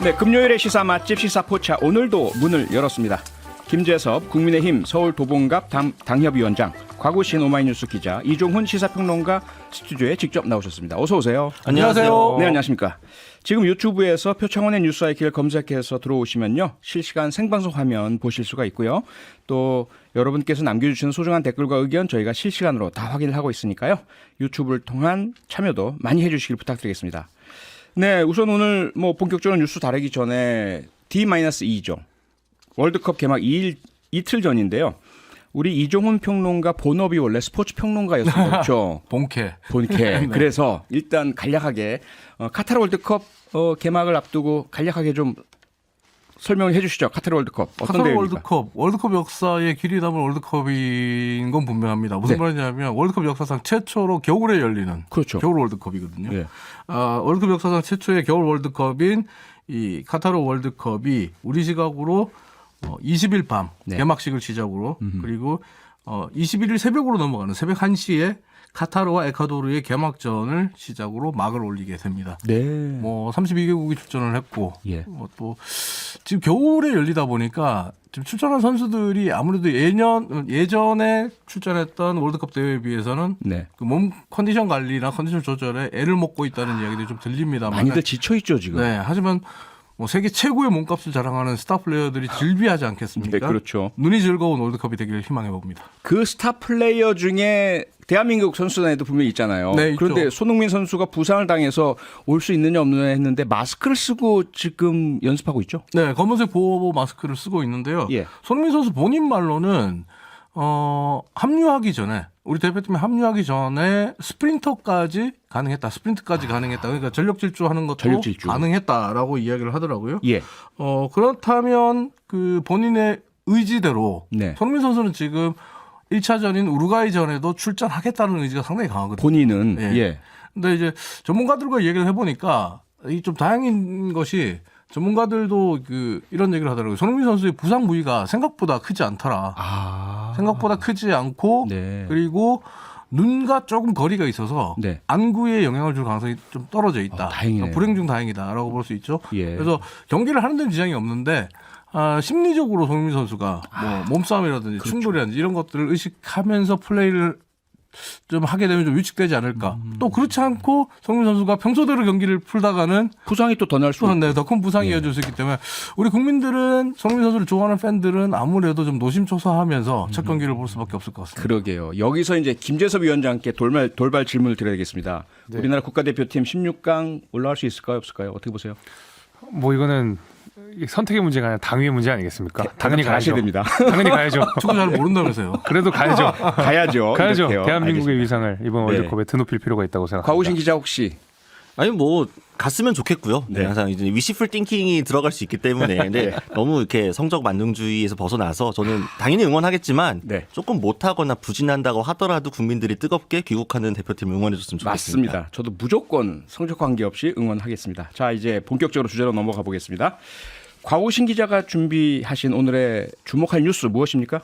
네, 금요일의 시사 맛집 시사포차 오늘도 문을 열었습니다. 김재섭 국민의힘 서울도봉갑 당협위원장, 곽우신 오마이뉴스 기자, 이종훈 시사평론가 스튜디오에 직접 나오셨습니다. 어서 오세요. 안녕하세요. 네, 안녕하십니까. 지금 유튜브에서 표창원의 뉴스아이키를 검색해서 들어오시면요, 실시간 생방송 화면 보실 수가 있고요. 또 여러분께서 남겨주시는 소중한 댓글과 의견 저희가 실시간으로 다 확인을 하고 있으니까요. 유튜브를 통한 참여도 많이 해주시길 부탁드리겠습니다. 네, 우선 오늘 본격적으로 뉴스 다루기 전에 D-2죠. 월드컵 개막 이틀 전인데요. 우리 이종훈 평론가 본업이 원래 스포츠 평론가였어요. 그렇죠? 본캐. 네. 그래서 일단 간략하게 카타르 월드컵 개막을 앞두고 간략하게 좀 설명을 해 주시죠. 카타르 월드컵. 어떤 카타르 대회입니까? 월드컵 역사에 길이 남은 월드컵인 건 분명합니다. 무슨 말이냐면 월드컵 역사상 최초로 겨울에 열리는 그렇죠. 겨울 월드컵이거든요. 네. 월드컵 역사상 최초의 겨울 월드컵인 이 카타르 월드컵이 우리 시각으로 20일 밤 개막식을 시작으로 그리고 21일 새벽으로 넘어가는 새벽 1시에 카타르와 에콰도르의 개막전을 시작으로 막을 올리게 됩니다. 네. 32개국이 출전을 했고 예. 또 지금 겨울에 열리다 보니까 지금 출전한 선수들이 아무래도 예전에 출전했던 월드컵 대회에 비해서는 네. 그 몸 컨디션 관리나 컨디션 조절에 애를 먹고 있다는 이야기들이 좀 들립니다만 많이들 지쳐 있죠, 지금. 네, 하지만 세계 최고의 몸값을 자랑하는 스타 플레이어들이 즐비하지 않겠습니까? 네, 그렇죠. 눈이 즐거운 월드컵이 되기를 희망해 봅니다. 그 스타 플레이어 중에 대한민국 선수단에도 분명히 있잖아요. 네, 그런데 있죠. 손흥민 선수가 부상을 당해서 올 수 있느냐 없느냐 했는데 마스크를 쓰고 지금 연습하고 있죠? 네, 검은색 보호 마스크를 쓰고 있는데요. 예. 손흥민 선수 본인 말로는 합류하기 전에 우리 대표팀에 합류하기 전에 스프린트까지 가능했다. 그러니까 전력 질주하는 것도 전력 질주. 가능했다라고 이야기를 하더라고요. 예. 그렇다면 그 본인의 의지대로 네. 손흥민 선수는 지금 1차전인 우루과이전에도 출전하겠다는 의지가 상당히 강하거든요. 본인은 예. 예. 근데 이제 전문가들과 얘기를 해보니까 이 좀 다행인 것이 전문가들도 이런 얘기를 하더라고요. 손흥민 선수의 부상 부위가 생각보다 크지 않더라. 생각보다 크지 않고 네. 그리고 눈과 조금 거리가 있어서 네. 안구에 영향을 줄 가능성이 좀 떨어져 있다. 다행이네요. 불행 중 다행이다라고 볼 수 있죠. 예. 그래서 경기를 하는 데는 지장이 없는데 심리적으로 손흥민 선수가 몸싸움이라든지 그렇죠. 충돌이라든지 이런 것들을 의식하면서 플레이를 좀 하게 되면 좀 위축되지 않을까. 또 그렇지 않고 손흥민 선수가 평소대로 경기를 풀다가는 부상이 또 더 날 수 있고. 더 큰 부상이 이어질 수 있기 때문에 우리 국민들은 손흥민 선수를 좋아하는 팬들은 아무래도 좀 노심초사하면서 첫 경기를 볼 수밖에 없을 것 같습니다. 그러게요. 여기서 이제 김재섭 위원장께 돌발 질문을 드려야겠습니다. 네. 우리나라 국가대표팀 16강 올라갈 수 있을까요, 없을까요? 어떻게 보세요? 이거는 선택의 문제가 아니라 당위의 문제 아니겠습니까? 당연히 가야죠. 가셔야 됩니다. 당연히 가야죠. 축구 잘 모른다면서요. 그래도 가야죠. 가야죠. 가야죠. 이렇게요. 대한민국의 알겠습니다. 위상을 이번 네. 월드컵에 드높일 필요가 있다고 생각합니다. 곽우신 기자 혹시 아니 갔으면 좋겠고요. 네, 항상 이제 위시풀 띵킹이 들어갈 수 있기 때문에 근데 너무 이렇게 성적 만능주의에서 벗어나서 저는 당연히 응원하겠지만 네. 조금 못하거나 부진한다고 하더라도 국민들이 뜨겁게 귀국하는 대표팀을 응원해줬으면 좋겠습니다. 맞습니다. 저도 무조건 성적 관계없이 응원하겠습니다. 자, 이제 본격적으로 주제로 넘어가 보겠습니다. 곽우신 기자가 준비하신 오늘의 주목할 뉴스 무엇입니까?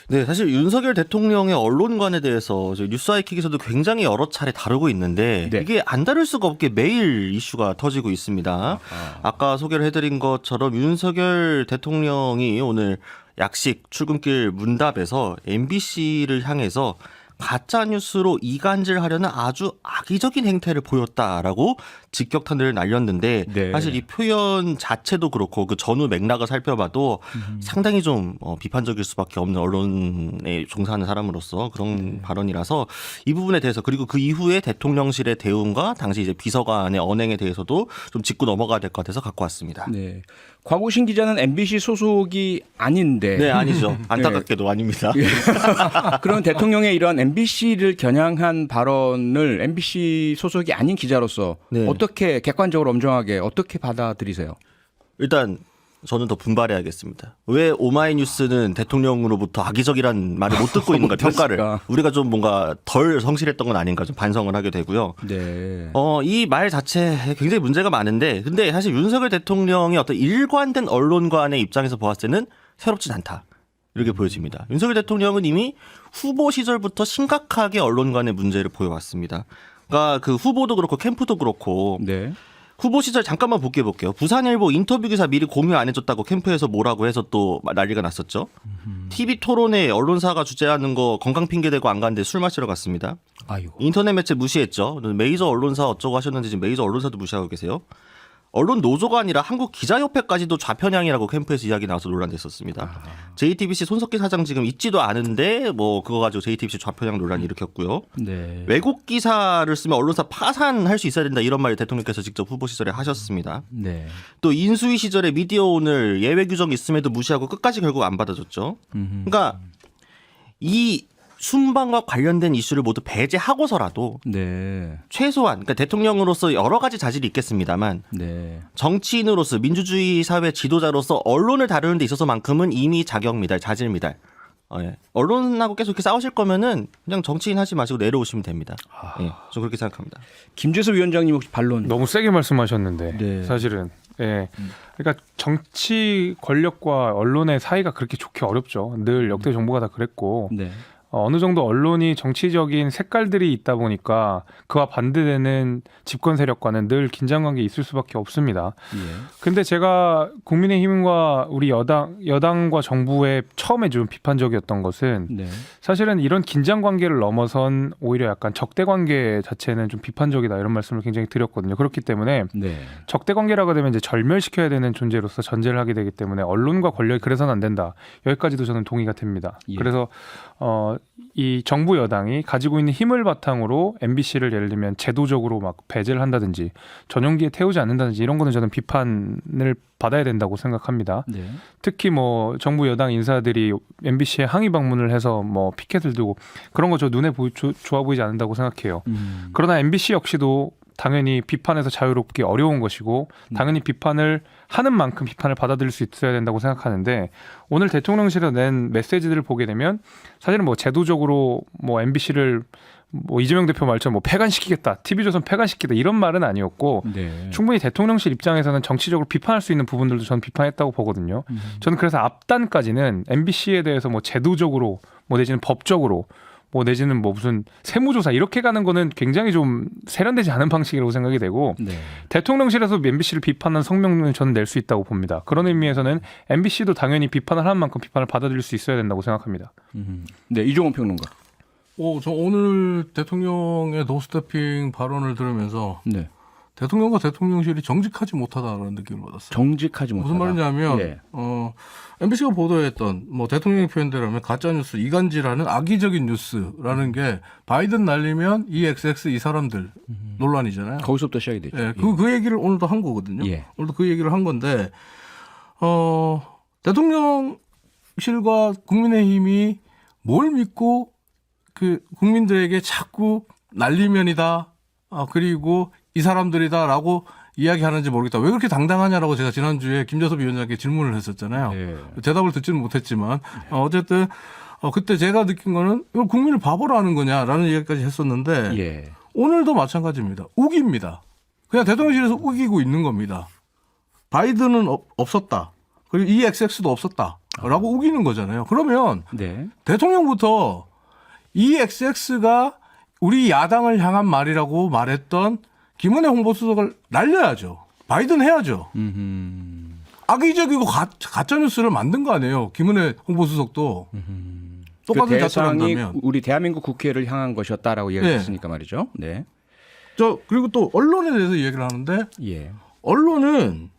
네, 사실 윤석열 대통령의 언론관에 대해서 저희 뉴스아이킥에서도 굉장히 여러 차례 다루고 있는데 네. 이게 안 다룰 수가 없게 매일 이슈가 터지고 있습니다. 아까 소개를 해드린 것처럼 윤석열 대통령이 오늘 약식 출근길 문답에서 MBC를 향해서 가짜뉴스로 이간질하려는 아주 악의적인 행태를 보였다라고 직격탄을 날렸는데 네. 사실 이 표현 자체도 그렇고 그 전후 맥락을 살펴봐도 상당히 좀 비판적일 수밖에 없는 언론에 종사하는 사람으로서 그런 발언이라서 이 부분에 대해서 그리고 그 이후에 대통령실의 대응과 당시 이제 비서관의 언행에 대해서도 좀 짚고 넘어가야 될 것 같아서 갖고 왔습니다. 네. 곽우신 기자는 MBC 소속이 아닌데. 네, 아니죠. 안타깝게도 아닙니다. 그럼 대통령의 이런 MBC를 겨냥한 발언을 MBC 소속이 아닌 기자로서 네. 어떻게 객관적으로 엄정하게 어떻게 받아들이세요? 일단 저는 더 분발해야겠습니다. 왜 오마이뉴스는 대통령으로부터 악의적이란 말을 못 듣고 있는가 평가를 우리가 좀 뭔가 덜 성실했던 건 아닌가 좀 반성을 하게 되고요. 네. 이 말 자체에 굉장히 문제가 많은데 근데 사실 윤석열 대통령의 어떤 일관된 언론관의 입장에서 보았을 때는 새롭진 않다. 이렇게 보여집니다. 윤석열 대통령은 이미 후보 시절부터 심각하게 언론관의 문제를 보여왔습니다. 그러니까 그 후보도 그렇고 캠프도 그렇고 네. 후보 시절 잠깐만 복귀해볼게요. 부산일보 인터뷰 기사 미리 공유 안 해줬다고 캠프에서 뭐라고 해서 또 난리가 났었죠. TV 토론에 언론사가 주재하는 거 건강 핑계대고 안 갔는데 술 마시러 갔습니다. 아이고. 인터넷 매체 무시했죠. 메이저 언론사 어쩌고 하셨는데 지금 메이저 언론사도 무시하고 계세요. 언론 노조가 아니라 한국 기자협회까지도 좌편향이라고 캠프에서 이야기 나와서 논란됐었습니다. JTBC 손석희 사장 지금 있지도 않은데 뭐 그거 가지고 JTBC 좌편향 논란 일으켰고요. 네. 왜곡 기사를 쓰면 언론사 파산할 수 있어야 된다 이런 말을 대통령께서 직접 후보 시절에 하셨습니다. 네. 또 인수위 시절에 미디어 오늘 예외 규정이 있음에도 무시하고 끝까지 결국 안 받아줬죠. 그러니까 이 순방과 관련된 이슈를 모두 배제하고서라도 네. 최소한 그러니까 대통령으로서 여러 가지 자질이 있겠습니다만 네. 정치인으로서 민주주의 사회 지도자로서 언론을 다루는 데 있어서만큼은 이미 자격 미달, 자질 미달. 예. 언론하고 계속 이렇게 싸우실 거면은 그냥 정치인 하지 마시고 내려오시면 됩니다. 예. 저 그렇게 생각합니다. 김재섭 위원장님 혹시 반론? 너무 세게 말씀하셨는데 네. 사실은 예. 그러니까 정치 권력과 언론의 사이가 그렇게 좋기 어렵죠. 늘 역대 정부가 다 그랬고 네. 어느 정도 언론이 정치적인 색깔들이 있다 보니까 그와 반대되는 집권 세력과는 늘 긴장관계 있을 수밖에 없습니다. 예. 근데 제가 국민의힘과 우리 여당과 정부의 처음에 좀 비판적이었던 것은 네. 사실은 이런 긴장관계를 넘어선 오히려 약간 적대관계 자체는 좀 비판적이다 이런 말씀을 굉장히 드렸거든요. 그렇기 때문에 네. 적대관계라고 되면 이제 절멸시켜야 되는 존재로서 전제를 하게 되기 때문에 언론과 권력이 그래서는 안 된다. 여기까지도 저는 동의가 됩니다. 예. 그래서 이 정부 여당이 가지고 있는 힘을 바탕으로 MBC를 예를 들면 제도적으로 막 배제를 한다든지 전용기에 태우지 않는다든지 이런 거는 저는 비판을 받아야 된다고 생각합니다. 네. 특히 뭐 정부 여당 인사들이 MBC에 항의 방문을 해서 뭐 피켓을 들고 그런 거 저 눈에 좋아 보이지 않는다고 생각해요. 그러나 MBC 역시도 당연히 비판에서 자유롭기 어려운 것이고 당연히 비판을 하는 만큼 비판을 받아들일 수 있어야 된다고 생각하는데 오늘 대통령실에서 낸 메시지들을 보게 되면 사실은 뭐 제도적으로 뭐 MBC를 뭐 이재명 대표 말처럼 뭐 폐간시키겠다, TV조선 폐간시키다 이런 말은 아니었고 네. 충분히 대통령실 입장에서는 정치적으로 비판할 수 있는 부분들도 저는 비판했다고 보거든요. 저는 그래서 앞단까지는 MBC에 대해서 뭐 제도적으로 뭐 내지는 법적으로 뭐 내지는 뭐 무슨 세무조사 이렇게 가는 거는 굉장히 좀 세련되지 않은 방식이라고 생각이 되고 네. 대통령실에서 MBC를 비판한 성명을 저는 낼 수 있다고 봅니다. 그런 의미에서는 MBC도 당연히 비판을 하는 만큼 비판을 받아들일 수 있어야 된다고 생각합니다. 네. 이종원 평론가. 저 오늘 대통령의 노스태핑 발언을 들으면서 네. 대통령과 대통령실이 정직하지 못하다는 느낌을 받았어요. 정직하지 못하다. 무슨 말이냐면 예. MBC가 보도했던 뭐 대통령의 표현대로면 가짜뉴스, 이간질하는 악의적인 뉴스라는 게 바이든 날리면 EXX 이 사람들 논란이잖아요. 거기서부터 시작이 됐죠. 예, 그 얘기를 오늘도 한 거거든요. 예. 오늘도 그 얘기를 한 건데 대통령실과 국민의힘이 뭘 믿고 그 국민들에게 자꾸 날리면이다. 그리고 이 사람들이다라고 이야기하는지 모르겠다. 왜 그렇게 당당하냐라고 제가 지난주에 김재섭 위원장께 질문을 했었잖아요. 예. 대답을 듣지는 못했지만 어쨌든 그때 제가 느낀 거는 이걸 국민을 바보로 하는 거냐라는 얘기까지 했었는데 예. 오늘도 마찬가지입니다. 우기입니다. 그냥 대통령실에서 우기고 있는 겁니다. 바이든은 없었다. 그리고 EXX도 없었다라고 우기는 거잖아요. 그러면 네. 대통령부터 EXX가 우리 야당을 향한 말이라고 말했던 김은혜 홍보수석을 날려야죠. 바이든 해야죠. 악의적이고 가짜뉴스를 만든 거 아니에요. 김은혜 홍보수석도. 똑같은 그 자체를 대상이 한다면. 우리 대한민국 국회를 향한 것이었다라고 이야기했으니까 말이죠. 네. 그리고 또 언론에 대해서 얘기를 하는데 예. 언론은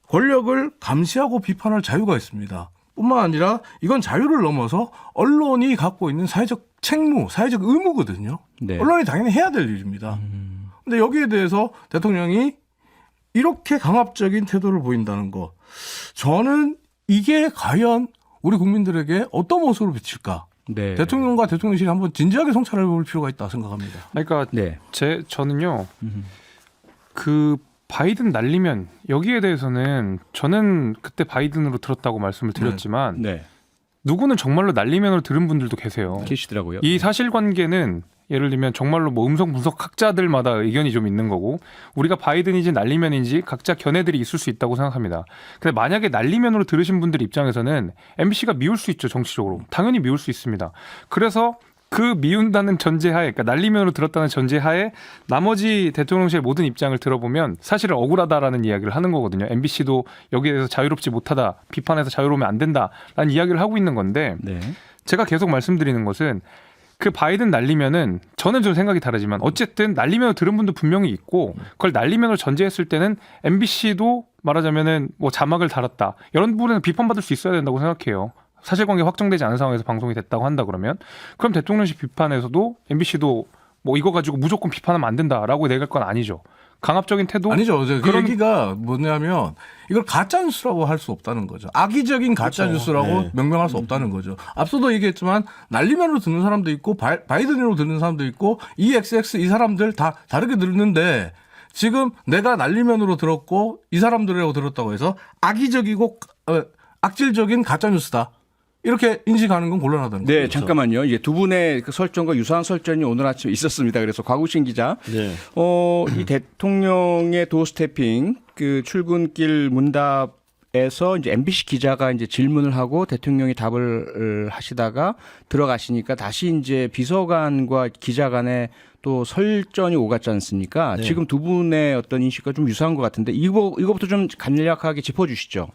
권력을 감시하고 비판할 자유가 있습니다. 뿐만 아니라 이건 자유를 넘어서 언론이 갖고 있는 사회적 책무, 사회적 의무거든요. 네. 언론이 당연히 해야 될 일입니다. 근데 여기에 대해서 대통령이 이렇게 강압적인 태도를 보인다는 거. 저는 이게 과연 우리 국민들에게 어떤 모습으로 비칠까? 네. 대통령과 대통령실이 한번 진지하게 성찰해 볼 필요가 있다 생각합니다. 그러니까 네. 저는요 그 바이든 날리면 여기에 대해서는 저는 그때 바이든으로 들었다고 말씀을 드렸지만 네. 누구는 정말로 날리면으로 들은 분들도 계세요. 계시더라고요. 이 사실관계는 예를 들면 정말로 뭐 음성 분석 학자들마다 의견이 좀 있는 거고 우리가 바이든인지 날리면인지 각자 견해들이 있을 수 있다고 생각합니다. 근데 만약에 날리면으로 들으신 분들 입장에서는 MBC가 미울 수 있죠. 정치적으로. 당연히 미울 수 있습니다. 그래서 그 미운다는 전제하에, 그러니까 날리면으로 들었다는 전제하에 나머지 대통령실의 모든 입장을 들어보면 사실은 억울하다라는 이야기를 하는 거거든요. MBC도 여기에 대해서 자유롭지 못하다, 비판에서 자유로우면 안 된다라는 이야기를 하고 있는 건데 네. 제가 계속 말씀드리는 것은 그 바이든 날리면은 저는 좀 생각이 다르지만 어쨌든 날리면으로 들은 분도 분명히 있고 그걸 날리면으로 전제했을 때는 MBC도 말하자면은 뭐 자막을 달았다 이런 부분에는 비판받을 수 있어야 된다고 생각해요. 사실관계 확정되지 않은 상황에서 방송이 됐다고 한다 그러면 그럼 대통령실 비판에서도 MBC도 뭐 이거 가지고 무조건 비판하면 안 된다라고 내갈 건 아니죠. 강압적인 태도 아니죠. 그 그런- 얘기가 뭐냐면 이걸 가짜 뉴스라고 할 수 없다는 거죠. 악의적인 가짜 그렇죠. 뉴스라고 네. 명명할 수 없다는 거죠. 앞서도 얘기했지만 날리면으로 듣는 사람도 있고 바이든으로 듣는 사람도 있고 EXX 이 사람들 다 다르게 듣는데 지금 내가 날리면으로 들었고 이 사람들이라고 들었다고 해서 악의적이고 악질적인 가짜 뉴스다. 이렇게 인식하는 건 곤란하다는 거죠. 네, 잠깐만요. 이제 두 분의 그 설정과 유사한 설정이 오늘 아침에 있었습니다. 그래서 곽우신 기자, 네. 이 대통령의 도어스태핑 그 출근길 문답에서 이제 MBC 기자가 이제 질문을 하고 대통령이 답을 하시다가 들어가시니까 다시 이제 비서관과 기자 간에 또 설전이 오갔지 않습니까? 네. 지금 두 분의 어떤 인식과 좀 유사한 것 같은데 이거부터 좀 간략하게 짚어주시죠.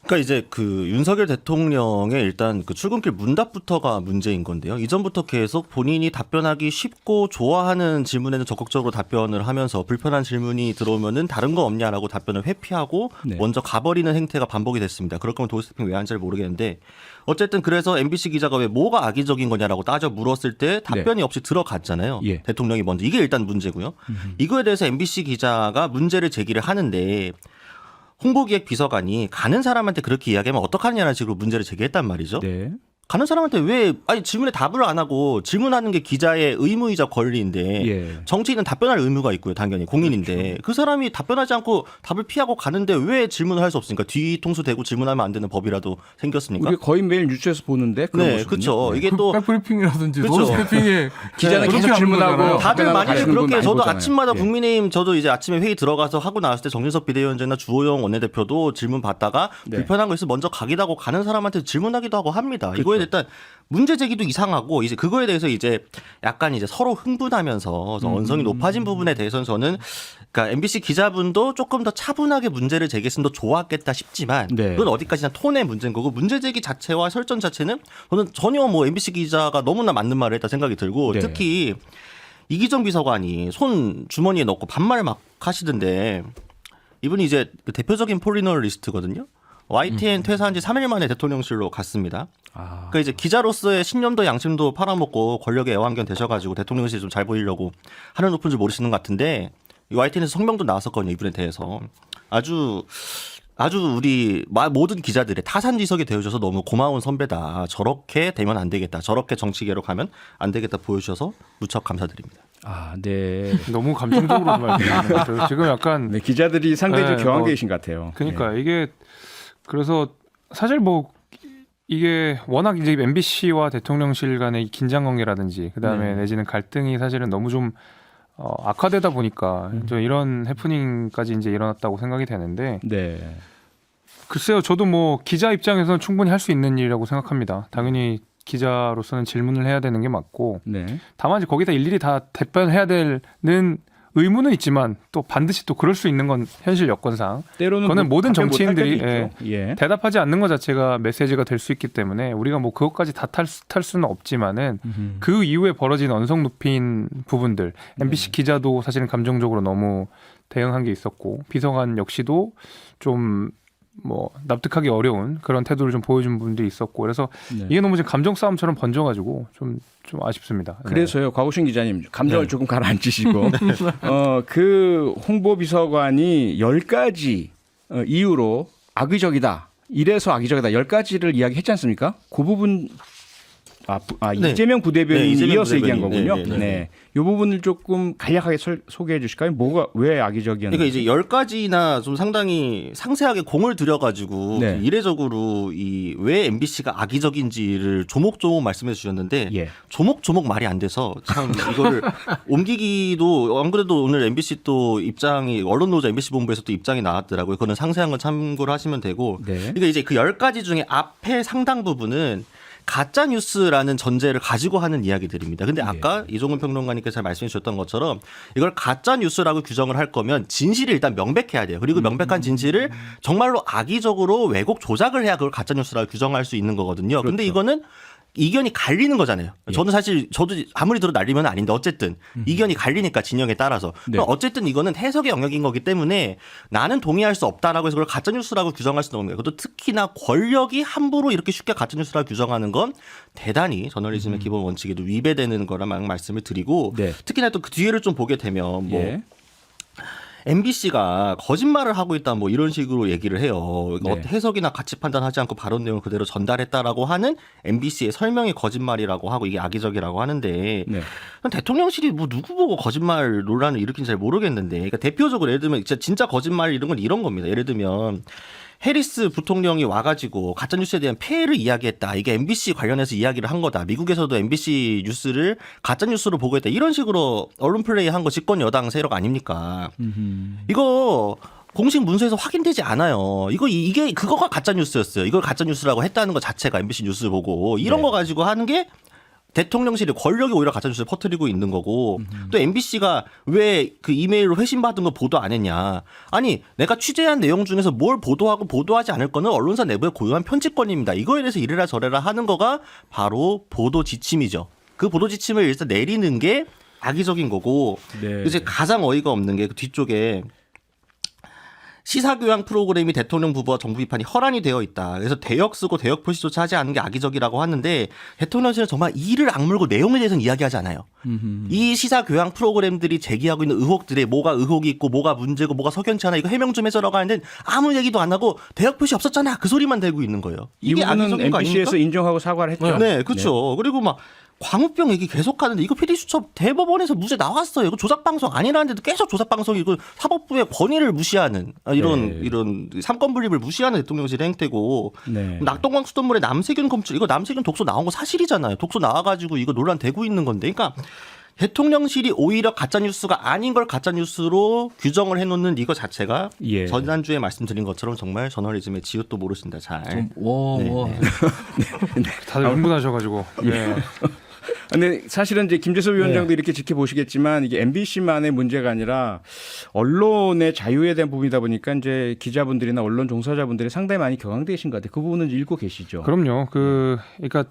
그러니까 이제 그 윤석열 대통령의 일단 그 출근길 문답부터가 문제인 건데요. 이전부터 계속 본인이 답변하기 쉽고 좋아하는 질문에는 적극적으로 답변을 하면서 불편한 질문이 들어오면은 다른 거 없냐라고 답변을 회피하고 네. 먼저 가버리는 행태가 반복이 됐습니다. 그럴 거면 도어스태핑 왜 하는지 잘 모르겠는데 어쨌든 그래서 MBC 기자가 왜 뭐가 악의적인 거냐라고 따져 물었을 때 답변이 없이 들어갔잖아요. 예. 대통령이 먼저 이게 일단 문제고요. 이거에 대해서 MBC 기자가 문제를 제기를 하는데 홍보기획 비서관이 가는 사람한테 그렇게 이야기하면 어떡하냐는 식으로 문제를 제기했단 말이죠. 네. 가는 사람한테 왜 질문에 답을 안 하고 질문하는 게 기자의 의무이자 권리인데 예. 정치인은 답변할 의무가 있고요. 당연히 공인인데 그 사람이 답변하지 않고 답을 피하고 가는데 왜 질문을 할 수 없습니까? 뒤통수 대고 질문하면 안 되는 법이라도 생겼습니까? 우리가 거의 매일 뉴스에서 보는데 그런 네, 모습은요. 그렇죠. 네. 이게 또 백브리핑이라든지 그렇죠. 도어스태핑에 기자는 그렇게 계속 하는 질문하고 거잖아요. 다들 답변하고 많이들 가시는 그렇게 분 저도 많이 아침마다 보잖아요. 국민의힘 저도 이제 아침에 회의 들어가서 하고 나왔을 때 정진석 비대위원장이나 주호영 원내대표도 질문 받다가 네. 불편한 거 있으면 먼저 가기도 하고 가는 사람한테 질문하기도 하고 합니다. 이거에 일단 문제 제기도 이상하고 이제 그거에 대해서 이제 약간 이제 서로 흥분하면서 언성이 높아진 부분에 대해서는 저는 그러니까 MBC 기자분도 조금 더 차분하게 문제를 제기했으면 더 좋았겠다 싶지만 네. 그건 어디까지나 톤의 문제인 거고 문제 제기 자체와 설전 자체는 저는 전혀 뭐 MBC 기자가 너무나 맞는 말을 했다 생각이 들고 네. 특히 이기정 비서관이 손 주머니에 넣고 반말 막 하시던데 이분이 이제 그 대표적인 포리널리스트거든요. YTN 퇴사한 지 3일 만에 대통령실로 갔습니다. 아, 그러니까 이제 기자로서의 신념도 양심도 팔아먹고 권력의 애완견 되셔가지고 대통령실이 좀 잘 보이려고 하늘 높은 줄 모르시는 것 같은데 YTN에서 성명도 나왔었거든요. 이분에 대해서 아주 우리 모든 기자들의 타산지석이 되어줘서 너무 고마운 선배다. 저렇게 되면 안 되겠다. 저렇게 정치계로 가면 안 되겠다 보여주셔서 무척 감사드립니다. 아, 네. 너무 감정적으로 말씀하시는 것 같아요. 지금 약간 네, 기자들이 상당히 좀 네, 교황 뭐, 계신 것 같아요. 그러니까 이게 그래서 사실 뭐 이게 워낙 이제 MBC와 대통령실 간의 이 긴장 관계라든지 그다음에 내지는 갈등이 사실은 너무 좀 악화되다 보니까 좀 이런 해프닝까지 이제 일어났다고 생각이 되는데 네. 글쎄요, 저도 뭐 기자 입장에서는 충분히 할 수 있는 일이라고 생각합니다. 당연히 기자로서는 질문을 해야 되는 게 맞고 네. 다만 이제 거기다 일일이 다 답변해야 되는 의무는 있지만 또 반드시 또 그럴 수 있는 건 현실 여건상 때로는 그거는 모든 답변 못할 정치인들이 때도 있죠. 예. 대답하지 않는 것 자체가 메시지가 될 수 있기 때문에 우리가 뭐 그것까지 다 탈 수는 없지만은 그 이후에 벌어진 언성 높인 부분들 MBC 기자도 사실은 감정적으로 너무 대응한 게 있었고 비서관 역시도 좀 뭐 납득하기 어려운 그런 태도를 좀 보여준 부분들이 있었고 그래서 네. 이게 너무 지금 감정 싸움처럼 번져가지고 좀 아쉽습니다. 네. 그래서요, 곽우신 기자님 감정을 조금 가라앉히시고 그 홍보 비서관이 10가지 이유로 악의적이다. 이래서 악의적이다. 10가지를 이야기했지 않습니까? 그 부분 네. 이재명 부대변인이 네, 이재명 이어서 얘기한 부대변인. 거군요. 네, 네. 네. 이 부분을 조금 간략하게 소개해 주실까요? 뭐가 왜 악의적이었는지. 그러니까 이제 10가지나 좀 상당히 상세하게 공을 들여가지고 네. 이례적으로 이 왜 MBC가 악의적인지를 조목조목 말씀해 주셨는데 예. 조목조목 말이 안 돼서 참 이거를 옮기기도 안 그래도 오늘 MBC 또 입장이 언론노조 MBC 본부에서 또 입장이 나왔더라고요. 그거는 상세한 건 참고를 하시면 되고 네. 그러니까 이제 그 10가지 중에 앞에 상당 부분은 가짜 뉴스라는 전제를 가지고 하는 이야기들입니다. 근데 아까 이종훈 평론가님께서 잘 말씀해 주셨던 것처럼 이걸 가짜 뉴스라고 규정을 할 거면 진실이 일단 명백해야 돼요. 그리고 명백한 진실을 정말로 악의적으로 왜곡 조작을 해야 그걸 가짜 뉴스라고 규정할 수 있는 거거든요. 근데 이거는 이견이 갈리는 거잖아요. 저는 사실 저도 아무리 들어도 난리면 아닌데 어쨌든 이견이 갈리니까 진영에 따라서. 그럼 어쨌든 이거는 해석의 영역인 거기 때문에 나는 동의할 수 없다라고 해서 그걸 가짜 뉴스라고 규정할 수는 없는 거예요. 그것도 특히나 권력이 함부로 이렇게 쉽게 가짜 뉴스라고 규정하는 건 대단히 저널리즘의 기본 원칙에도 위배되는 거라는 말씀을 드리고 특히나 또 그 뒤에를 좀 보게 되면 뭐 MBC가 거짓말을 하고 있다 뭐 이런 식으로 얘기를 해요. 해석이나 가치 판단하지 않고 발언 내용을 그대로 전달했다라고 하는 MBC의 설명이 거짓말이라고 하고 이게 악의적이라고 하는데 대통령실이 뭐 누구 보고 거짓말 논란을 일으킨지 잘 모르겠는데 그러니까 대표적으로 예를 들면 진짜 거짓말 이런 건 이런 겁니다. 예를 들면 해리스 부통령이 와가지고 가짜뉴스에 대한 폐해를 이야기했다. 이게 MBC 관련해서 이야기를 한 거다. 미국에서도 MBC 뉴스를 가짜뉴스로 보고했다. 이런 식으로 언론 플레이 한 거 집권 여당 세력 아닙니까? 이거 공식 문서에서 확인되지 않아요. 이게 그거가 가짜뉴스였어요. 이걸 가짜뉴스라고 했다는 것 자체가 MBC 뉴스 보고 이런 거 가지고 하는 게 대통령실의 권력이 오히려 가짜뉴스를 퍼뜨리고 있는 거고 또 MBC가 왜 그 이메일로 회신받은 거 보도 안 했냐. 아니 내가 취재한 내용 중에서 뭘 보도하고 보도하지 않을 거는 언론사 내부의 고유한 편집권입니다. 이거에 대해서 이래라 저래라 하는 거가 바로 보도 지침이죠. 그 보도 지침을 일단 내리는 게 악의적인 거고 이제 가장 어이가 없는 게 그 뒤쪽에 시사교양 프로그램이 대통령 부부와 정부 비판이 허란이 되어 있다. 그래서 대역 쓰고 대역 표시조차 하지 않은 게 악의적이라고 하는데 대통령실은 정말 이를 악물고 내용에 대해서는 이야기하지 않아요. 이 시사교양 프로그램들이 제기하고 있는 의혹들에 뭐가 의혹이 있고 뭐가 문제고 뭐가 석연치 않아 이거 해명 좀 해줘라고 하는데 아무 얘기도 안 하고 대역 표시 없었잖아. 그 소리만 대고 있는 거예요. 이게 악의적인 거 아닙니까? MBC에서 인정하고 사과를 했죠. 네, 그렇죠. 그리고 막 광우병 얘기 계속하는데 이거 PD수첩 대법원에서 무죄 나왔어요. 이거 조작방송 아니라는데도 계속 조작방송이 이거 사법부의 권위를 무시하는 이런 삼권 분립을 무시하는 대통령실의 행태고 낙동강 수돗물에 남세균 검출 이거 남세균 독소 나온 거 사실이잖아요. 독소 나와가지고 이거 논란 되고 있는 건데 그러니까 대통령실이 오히려 가짜뉴스가 아닌 걸 가짜뉴스로 규정을 해놓는 이거 자체가 지난주에 말씀드린 것처럼 정말 저널리즘의 지읒도 모르신다. 잘. 다들 흥분하셔가지고. 근데 사실은 이제 김재섭 위원장도 이렇게 지켜보시겠지만 이게 MBC만의 문제가 아니라 언론의 자유에 대한 부분이다 보니까 이제 기자분들이나 언론 종사자분들이 상당히 많이 격앙되신 것 같아요. 그 부분은 읽고 계시죠. 그럼요. 그러니까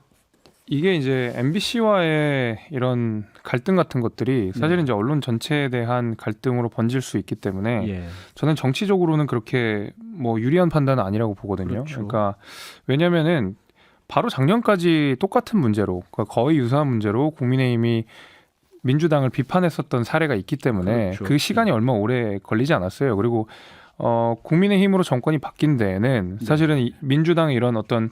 이게 이제 MBC와의 이런 갈등 같은 것들이 사실은 이제 언론 전체에 대한 갈등으로 번질 수 있기 때문에 저는 정치적으로는 그렇게 뭐 유리한 판단은 아니라고 보거든요. 그러니까 왜냐면은 바로 작년까지 똑같은 문제로 그러니까 거의 유사한 문제로 국민의힘이 민주당을 비판했었던 사례가 있기 때문에 그 시간이 얼마 오래 걸리지 않았어요. 그리고 국민의힘으로 정권이 바뀐 데에는 사실은 민주당의 이런 어떤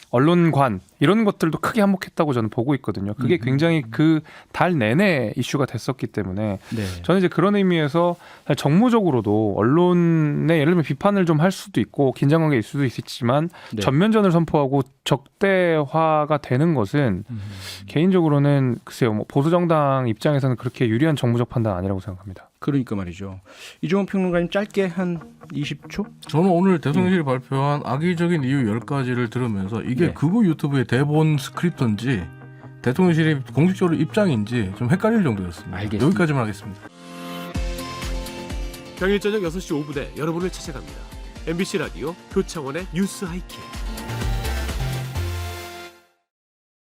언론관 이런 것들도 크게 한몫했다고 저는 보고 있거든요. 그게 굉장히 그 달 내내 이슈가 됐었기 때문에 저는 이제 그런 의미에서 정무적으로도 언론의 예를 들면 비판을 좀 할 수도 있고 긴장관계가 있을 수도 있지만 전면전을 선포하고 적대화가 되는 것은 개인적으로는 글쎄요 뭐 보수 정당 입장에서는 그렇게 유리한 정무적 판단 아니라고 생각합니다. 그러니까 말이죠. 이종훈 평론가님 짧게 한 20초? 저는 오늘 대통령실이 발표한 악의적인 이유 10가지를 들으면서 이게 극우 유튜브의 대본 스크립트인지 대통령실이 공식적으로 입장인지 좀 헷갈릴 정도였습니다. 알겠습니다. 여기까지만 하겠습니다. 평일 저녁 6시 5분에 여러분을 찾아갑니다. MBC 라디오 표창원의 뉴스 하이킥.